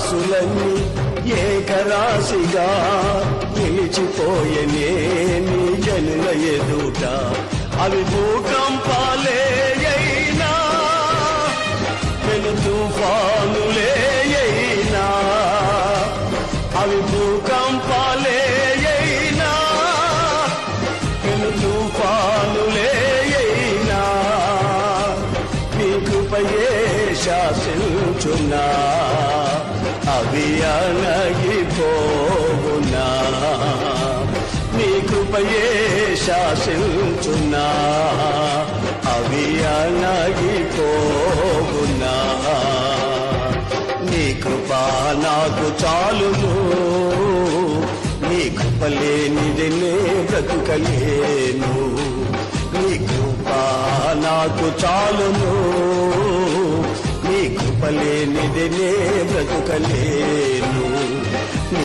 రాసులన్నీ ఏకరాశిగా నిలిచిపోయనే నీ జనుల ఎదుట. అవి భూకంపాలే అయినా పెను తుఫానులే అయినా, అవి భూకంపాలే అయినా పెను తుఫానులే అయినా, నీ కృపయే శాసించున్నా అవి అణగిపోవునా. నీ కృపయే శాసించున్నా అవి అణగిపోవునా. నీ కృప నాకు చాలును, నీ కృప లేనిది నే బ్రతుకలేను. నీ కృప నాకు చాలును, నీ కృప లేనిది నే బ్రతుకలేను.